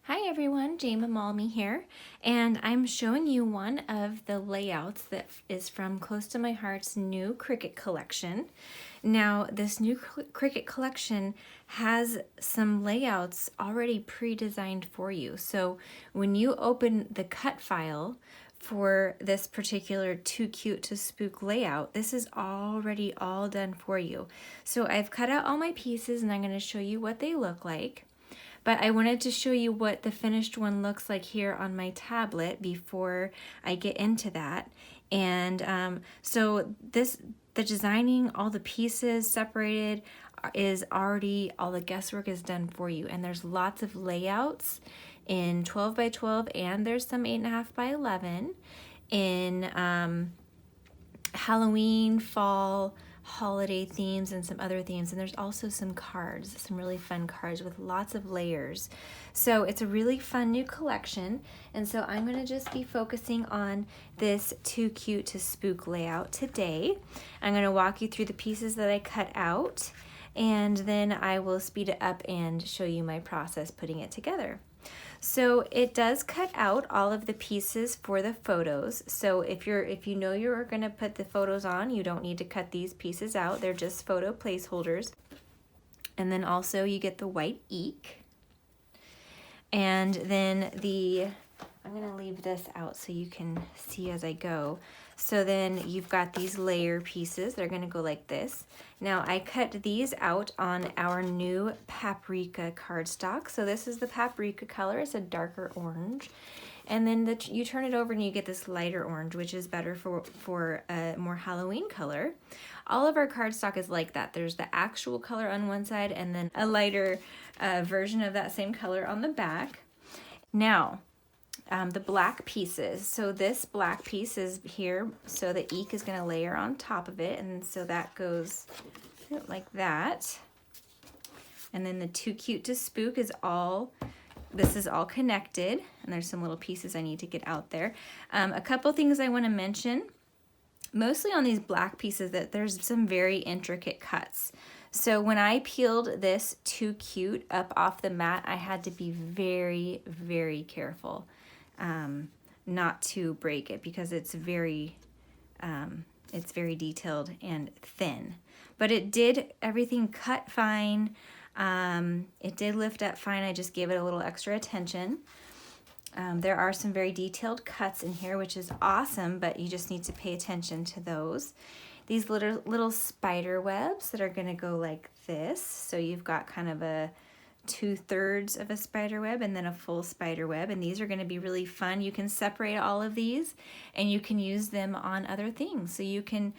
Hi everyone, Jane Malmy here, and I'm showing you one of the layouts that is from Close to My Heart's new Cricut collection. Now, this new Cricut collection has some layouts already pre-designed for you. So when you open the cut file for this particular Too Cute to Spook layout, this is already all done for you. So I've cut out all my pieces and I'm going to show you what they look like. But I wanted to show you what the finished one looks like here on my tablet before I get into that. And so the designing all the pieces separated is already, all the guesswork is done for you. And there's lots of layouts in 12 by 12 and there's some 8.5 by 11 in Halloween, fall, holiday themes, and some other themes. And there's also some cards, some really fun cards with lots of layers. So it's a really fun new collection. And so I'm going to just be focusing on this Too Cute to Spook layout today. I'm going to walk you through the pieces that I cut out, and then I will speed it up and show you my process putting it together. So it does cut out all of the pieces for the photos. So if you know you're going to put the photos on, you don't need to cut these pieces out. They're just photo placeholders. And then also you get the white eek. And then I'm going to leave this out so you can see as I go. So then you've got these layer pieces. They're going to go like this. Now I cut these out on our new Paprika cardstock. So this is the Paprika color. It's a darker orange. And then you turn it over and you get this lighter orange, which is better for a more Halloween color. All of our cardstock is like that. There's the actual color on one side and then a lighter version of that same color on the back. Now, the black pieces. So this black piece is here, so the eek is going to layer on top of it, and so that goes like that. And then the Too Cute to Spook is this is all connected, and there's some little pieces I need to get out there. A couple things I want to mention, mostly on these black pieces, that there's some very intricate cuts. So when I peeled this Too Cute up off the mat, I had to be very, very careful not to break it because it's very detailed and thin. But it did, everything cut fine. It did lift up fine. I just gave it a little extra attention. There are some very detailed cuts in here, which is awesome, but you just need to pay attention to those. These little spider webs that are going to go like this. So you've got kind of a 2/3 of a spider web and then a full spider web, and these are going to be really fun. You can separate all of these and you can use them on other things. So you can,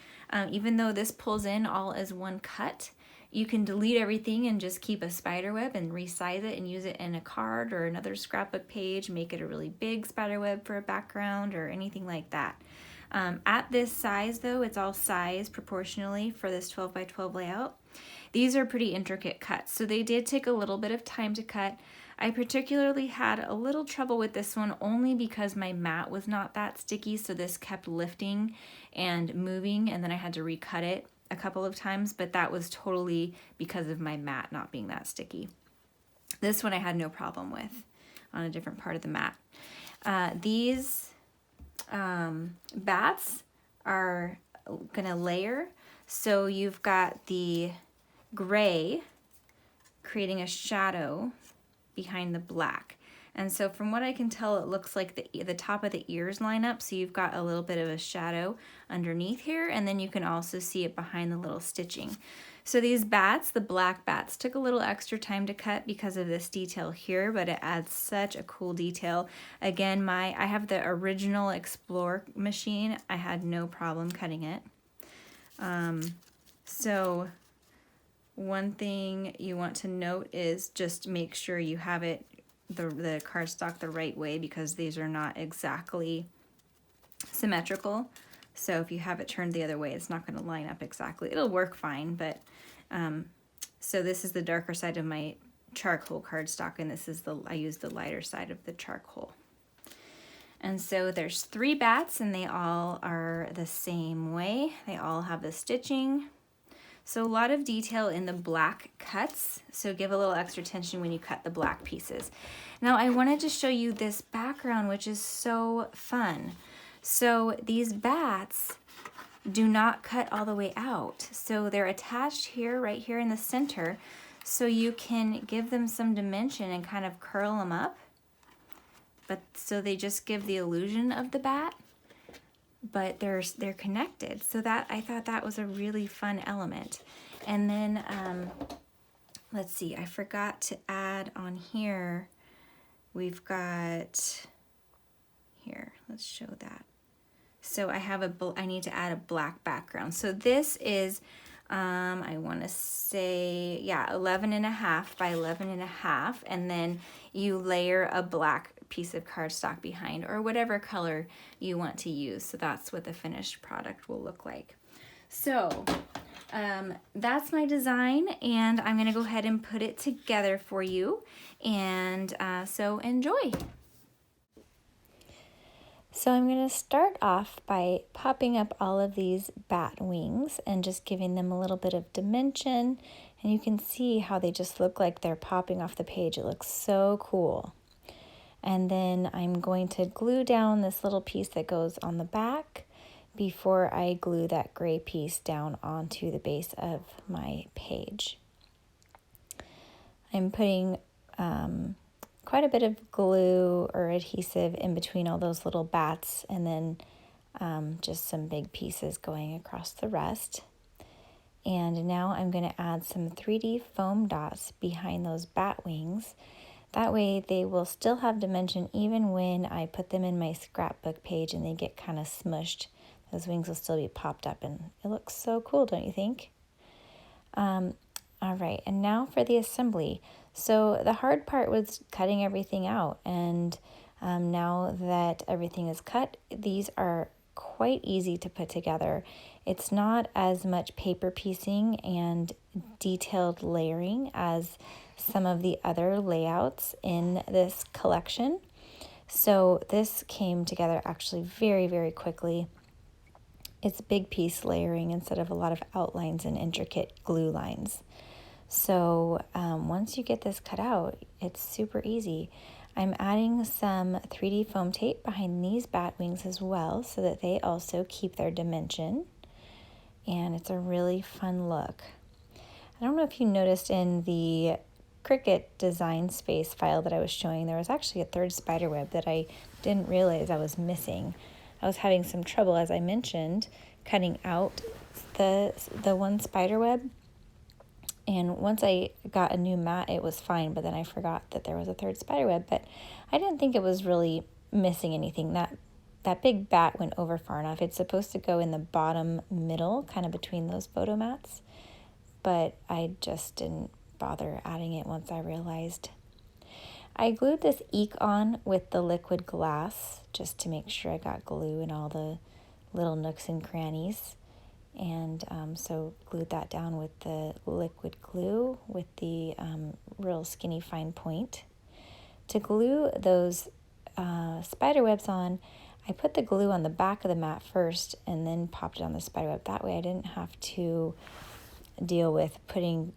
even though this pulls in all as one cut, you can delete everything and just keep a spider web and resize it and use it in a card or another scrapbook page, make it a really big spider web for a background or anything like that. At this size though, it's all sized proportionally for this 12 by 12 layout. These are pretty intricate cuts, so they did take a little bit of time to cut. I particularly had a little trouble with this one only because my mat was not that sticky, so this kept lifting and moving, and then I had to recut it a couple of times, but that was totally because of my mat not being that sticky. This one I had no problem with on a different part of the mat. These bats are gonna layer, so you've got the gray creating a shadow behind the black. And so from what I can tell, it looks like the top of the ears line up, so you've got a little bit of a shadow underneath here, and then you can also see it behind the little stitching. So these bats, the black bats, took a little extra time to cut because of this detail here, but it adds such a cool detail. Again, I have the original Explore machine. I had no problem cutting it. So one thing you want to note is just make sure you have it, the cardstock, the right way, because these are not exactly symmetrical. So if you have it turned the other way, it's not going to line up exactly. It'll work fine, but so this is the darker side of my charcoal cardstock, and this is I use the lighter side of the charcoal. And so there's 3 bats, and they all are the same way. They all have the stitching. So a lot of detail in the black cuts, so give a little extra attention when you cut the black pieces. Now I wanted to show you this background, which is so fun. So these bats do not cut all the way out. So they're attached here, right here in the center, so you can give them some dimension and kind of curl them up. But so they just give the illusion of the bat, but they're connected. So that, I thought that was a really fun element. And then, let's see, I forgot to add on here, we've got, here, let's show that. So I have I need to add a black background. So this is, I want to say, yeah, 11.5 by 11.5, and then you layer a black piece of cardstock behind, or whatever color you want to use. So that's what the finished product will look like. So that's my design, and I'm going to go ahead and put it together for you, and so enjoy. So I'm going to start off by popping up all of these bat wings and just giving them a little bit of dimension, and you can see how they just look like they're popping off the page. It looks so cool. And then I'm going to glue down this little piece that goes on the back before I glue that gray piece down onto the base of my page. I'm putting quite a bit of glue or adhesive in between all those little bats, and then just some big pieces going across the rest. And now I'm going to add some 3D foam dots behind those bat wings. That way they will still have dimension even when I put them in my scrapbook page and they get kind of smushed. Those wings will still be popped up, and it looks so cool, don't you think? All right, and now for the assembly. So the hard part was cutting everything out, and now that everything is cut, these are quite easy to put together. It's not as much paper piecing and detailed layering as some of the other layouts in this collection. So this came together actually very, very quickly. It's big piece layering instead of a lot of outlines and intricate glue lines. So once you get this cut out, it's super easy. I'm adding some 3D foam tape behind these bat wings as well, so that they also keep their dimension. And it's a really fun look. I don't know if you noticed in the Cricut Design Space file that I was showing, there was actually a third spider web that I didn't realize I was missing. I was having some trouble, as I mentioned, cutting out the one spider web. And once I got a new mat, it was fine, but then I forgot that there was a third spider web, but I didn't think it was really missing anything. That big bat went over far enough. It's supposed to go in the bottom middle, kind of between those photo mats, but I just didn't bother adding it once I realized. I glued this ink on with the liquid glass just to make sure I got glue in all the little nooks and crannies. And so glued that down with the liquid glue with the real skinny fine point. To glue those spider webs on, I put the glue on the back of the mat first and then popped it on the spider web. That way I didn't have to deal with putting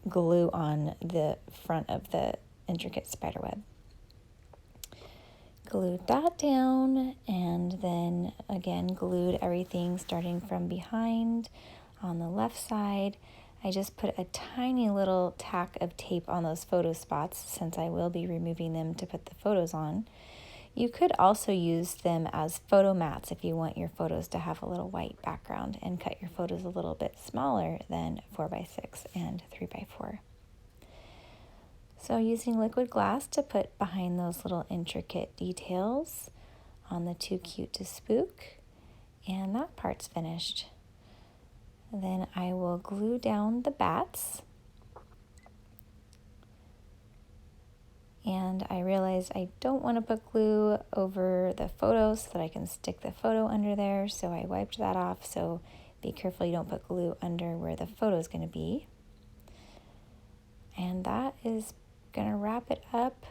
glue on the front of the intricate spider web. Glued that down, and then again glued everything starting from behind on the left side. I just put a tiny little tack of tape on those photo spots since I will be removing them to put the photos on. You could also use them as photo mats if you want your photos to have a little white background and cut your photos a little bit smaller than 4x6 and 3x4. So using liquid glass to put behind those little intricate details on the Too Cute to Spook, and that part's finished. Then I will glue down the bats, and I realized I don't want to put glue over the photo so that I can stick the photo under there, so I wiped that off. So be careful you don't put glue under where the photo is going to be. And that is going to wrap it up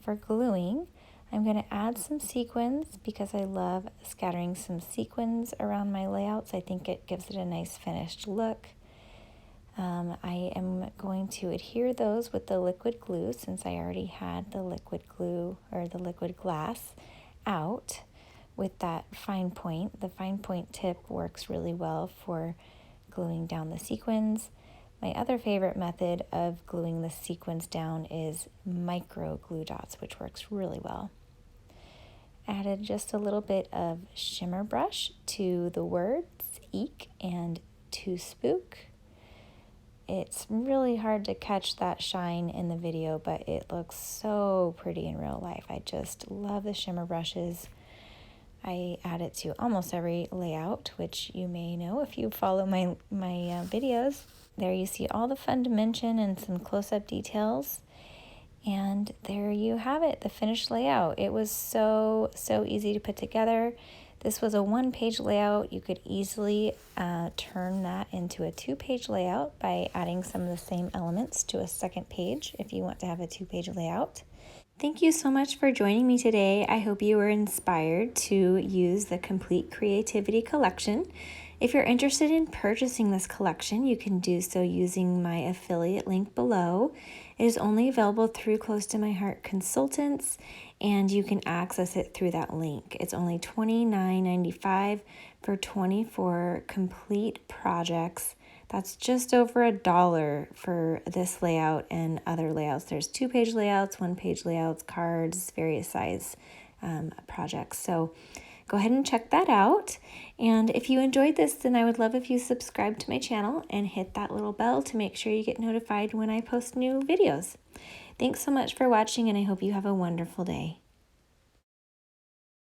for gluing. I'm going to add some sequins because I love scattering some sequins around my layouts. I think it gives it a nice finished look. I am going to adhere those with the liquid glue since I already had the liquid glue or the liquid glass out with that fine point. The fine point tip works really well for gluing down the sequins. My other favorite method of gluing the sequins down is micro glue dots, which works really well. Added just a little bit of shimmer brush to the words eek and to spook. It's really hard to catch that shine in the video, but it looks so pretty in real life. I just love the shimmer brushes. I add it to almost every layout, which you may know if you follow my videos. There you see all the fun dimension and some close-up details. And there you have it, the finished layout. It was so easy to put together. This was a one-page layout. You could easily turn that into a two-page layout by adding some of the same elements to a second page if you want to have a two-page layout. Thank you so much for joining me today. I hope you were inspired to use the Complete Creativity Collection. If you're interested in purchasing this collection, you can do so using my affiliate link below. It is only available through Close to My Heart Consultants, and you can access it through that link. It's only $29.95 for 24 complete projects. That's just over $1 for this layout and other layouts. There's two-page layouts, one-page layouts, cards, various size projects. So go ahead and check that out. And if you enjoyed this, then I would love if you subscribe to my channel and hit that little bell to make sure you get notified when I post new videos. Thanks so much for watching, and I hope you have a wonderful day.